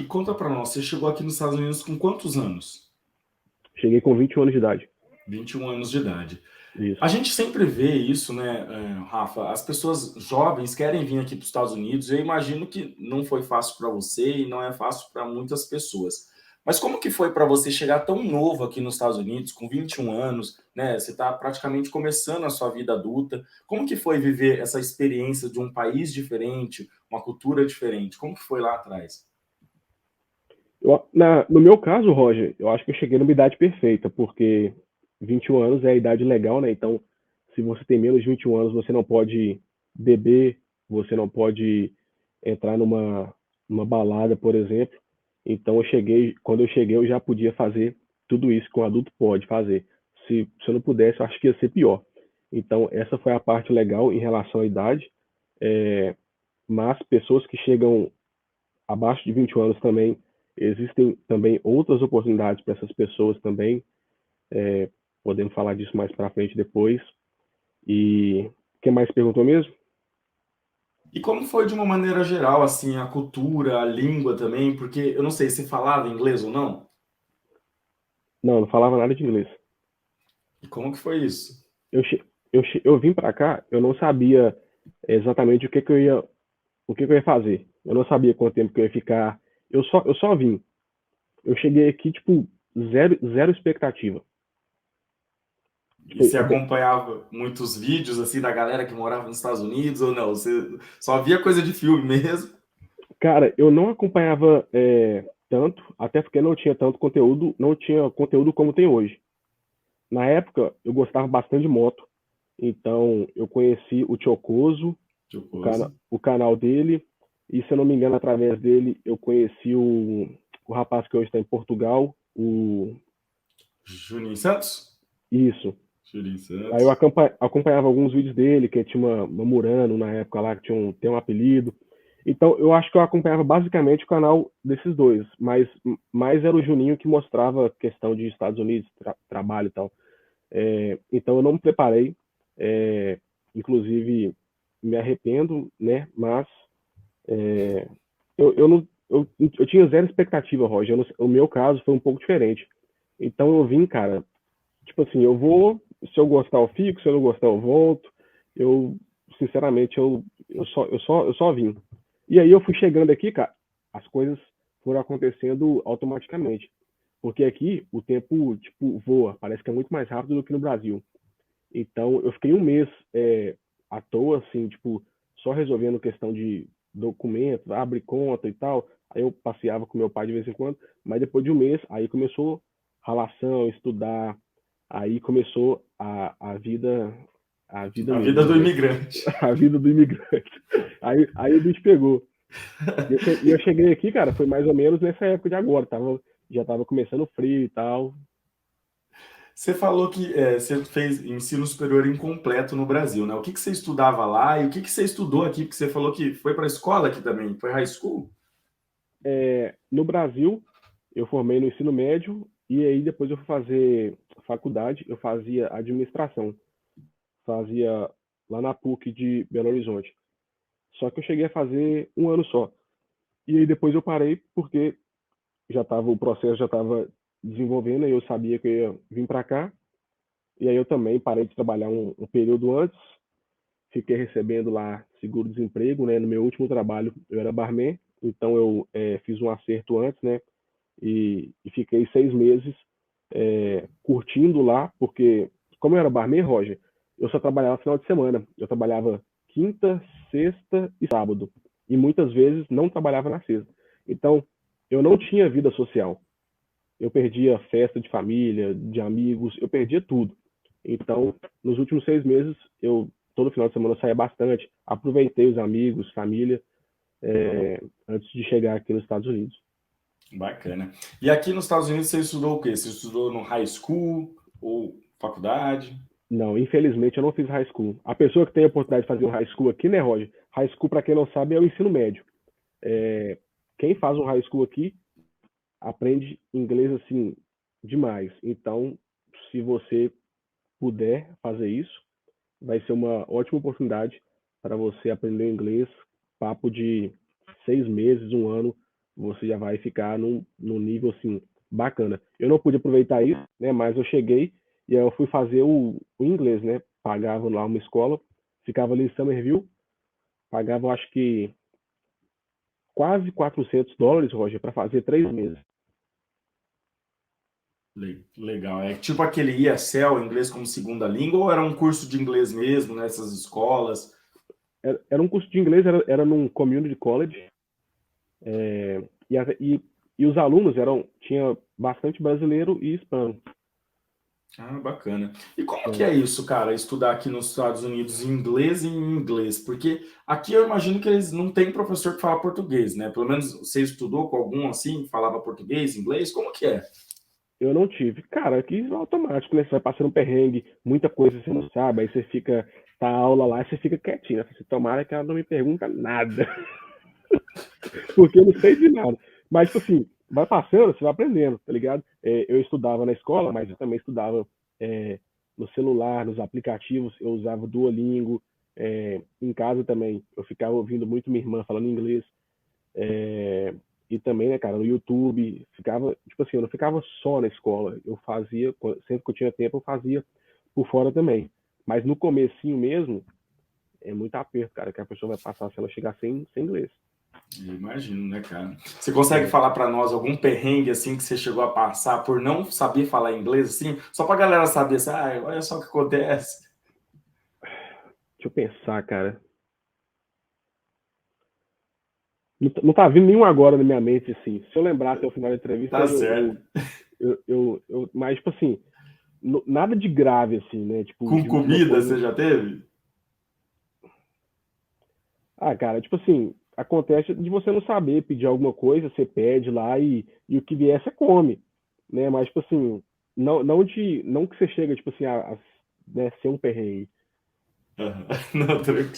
e conta para nós, você chegou aqui nos Estados Unidos com quantos anos? Cheguei com 21 anos de idade. 21 anos de idade. Isso. A gente sempre vê isso, né, Rafa? As pessoas jovens querem vir aqui para os Estados Unidos. Eu imagino que não foi fácil para você e não é fácil para muitas pessoas. Mas como que foi para você chegar tão novo aqui nos Estados Unidos, com 21 anos, né? Você está praticamente começando a sua vida adulta. Como que foi viver essa experiência de um país diferente, uma cultura diferente? Como que foi lá atrás? No meu caso, Roger, eu acho que eu cheguei numa idade perfeita, porque 21 anos é a idade legal, né? Então, se você tem menos de 21 anos, você não pode beber, você não pode entrar numa balada, por exemplo. Então, quando eu cheguei, eu já podia fazer tudo isso que um adulto pode fazer. Se eu não pudesse, eu acho que ia ser pior. Então, essa foi a parte legal em relação à idade. É, mas pessoas que chegam abaixo de 21 anos também, existem também outras oportunidades para essas pessoas também. Podemos falar disso mais para frente depois. E quem mais perguntou mesmo? E como foi de uma maneira geral, assim, a cultura, a língua também? Porque eu não sei se falava inglês ou não. Não, não falava nada de inglês. E como que foi isso? Eu vim para cá, eu não sabia exatamente o que que eu ia fazer. Eu não sabia quanto tempo que eu ia ficar. Eu só vim. Eu cheguei aqui, tipo, zero expectativa. E Tipo, você acompanhava muitos vídeos assim da galera que morava nos Estados Unidos ou não? Você só via coisa de filme mesmo? cara, eu não acompanhava tanto, até porque não tinha tanto conteúdo, não tinha conteúdo como tem hoje. Na época, eu gostava bastante de moto, então eu conheci o Chocoso, Tipo, o canal dele, e se eu não me engano, através dele, eu conheci o rapaz que hoje está em Portugal, o Juninho Santos? isso. Juninho Aí eu Santos. acompanhava alguns vídeos dele, que tinha uma Murano na época lá, que tem um apelido. Então, eu acho que eu acompanhava basicamente o canal desses dois, mas mais era o Juninho que mostrava questão de Estados Unidos, trabalho e tal. Então, eu não me preparei, é, inclusive me arrependo, né? Mas eu, não, eu tinha zero expectativa, Roger. O meu caso foi um pouco diferente. Então, eu vim, cara, tipo assim, eu vou, se eu gostar eu fico, se eu não gostar eu volto. Eu, sinceramente, eu só vim. E aí eu fui chegando aqui, cara, as coisas foram acontecendo automaticamente. Porque aqui o tempo, tipo, voa, parece que é muito mais rápido do que no Brasil. Então eu fiquei um mês à toa, assim, tipo, só resolvendo questão de documentos, abre conta e tal. Aí eu passeava com meu pai de vez em quando, mas depois de um mês, aí começou ralação, estudar, aí começou a vida A mesmo, vida do né? imigrante. A vida do imigrante. Aí o bicho pegou. E eu cheguei aqui, cara, foi mais ou menos nessa época de agora, já tava começando frio e tal. Você falou que você fez ensino superior incompleto no Brasil, né? O que que você estudava lá e o que que você estudou aqui? Porque você falou que foi para a escola aqui também, foi high school? No Brasil, eu formei no ensino médio e aí depois eu fui fazer faculdade, eu fazia administração, fazia lá na PUC de Belo Horizonte. Só que eu cheguei a fazer um ano só. E aí depois eu parei porque o processo já estava desenvolvendo e eu sabia que eu ia vir para cá. E aí eu também parei de trabalhar um período antes, fiquei recebendo lá seguro-desemprego, né? No meu último trabalho eu era barman, então eu fiz um acerto antes, né? E fiquei 6 meses curtindo lá, porque como eu era barman, Roger, eu só trabalhava final de semana. Eu trabalhava quinta, sexta e sábado. E muitas vezes não trabalhava na sexta. Então, eu não tinha vida social. Eu perdia festa de família, de amigos, eu perdia tudo. Então, nos últimos 6 meses, todo final de semana eu saía bastante, aproveitei os amigos, família, antes de chegar aqui nos Estados Unidos. Bacana. E aqui nos Estados Unidos você estudou o quê? Você estudou no high school ou faculdade? Não, infelizmente eu não fiz high school. A pessoa que tem a oportunidade de fazer um high school aqui, né, Roger? High school, para quem não sabe, é o ensino médio. É, quem faz um high school aqui aprende inglês assim demais. Então, se você puder fazer isso, vai ser uma ótima oportunidade para você aprender inglês. Papo de 6 meses, um ano, você já vai ficar num nível assim bacana. Eu não pude aproveitar isso, né? Mas eu cheguei e aí eu fui fazer o inglês, né? Pagava lá uma escola, ficava ali em Somerville, pagava, eu acho que quase US$ 400, Roger, para fazer 3 meses. Legal. É tipo aquele ESL, inglês como segunda língua, ou era um curso de inglês mesmo nessas escolas? Era um curso de inglês, era num community college, é, e os alunos tinha bastante brasileiro e hispano. Ah, bacana. E como que É, é isso, cara, estudar aqui nos Estados Unidos em inglês e em inglês? Porque aqui eu imagino que eles não têm professor que fala português, né? Pelo menos você estudou com algum assim, que falava português, inglês? Como que é? eu não tive. Cara, aqui é automático, né? Você vai passando um perrengue, muita coisa você não sabe, aí você fica, tá a aula lá e você fica quietinho, né? Você tomara que ela não me pergunta nada, porque eu não sei de nada. Mas, tipo assim, vai passando, você vai aprendendo, tá ligado? Eu estudava na escola, mas eu também estudava é, no celular, nos aplicativos, eu usava Duolingo, em casa também, eu ficava ouvindo muito minha irmã falando inglês, é, e também, né, cara, no YouTube, ficava, tipo assim, eu não ficava só na escola, eu fazia, sempre que eu tinha tempo, eu fazia por fora também. Mas no comecinho mesmo, é muito aperto, cara, que a pessoa vai passar se ela chegar sem inglês. Eu imagino, né, cara? Você consegue É, falar para nós algum perrengue assim que você chegou a passar por não saber falar inglês assim? Só para a galera saber assim, ah, olha só o que acontece. deixa eu pensar, cara. Não tá vindo nenhum agora na minha mente, assim. Se eu lembrar até o final da entrevista, Tá certo. mas, tipo assim, nada de grave, assim, né? Tipo, Com de uma comida coisa. você já teve? Ah, cara, tipo assim, acontece de você não saber pedir alguma coisa, você pede lá e o que vier você come, né? Mas, tipo assim, não que você chega, tipo assim, né, ser um perrengue. Aham. Não, tranquilo.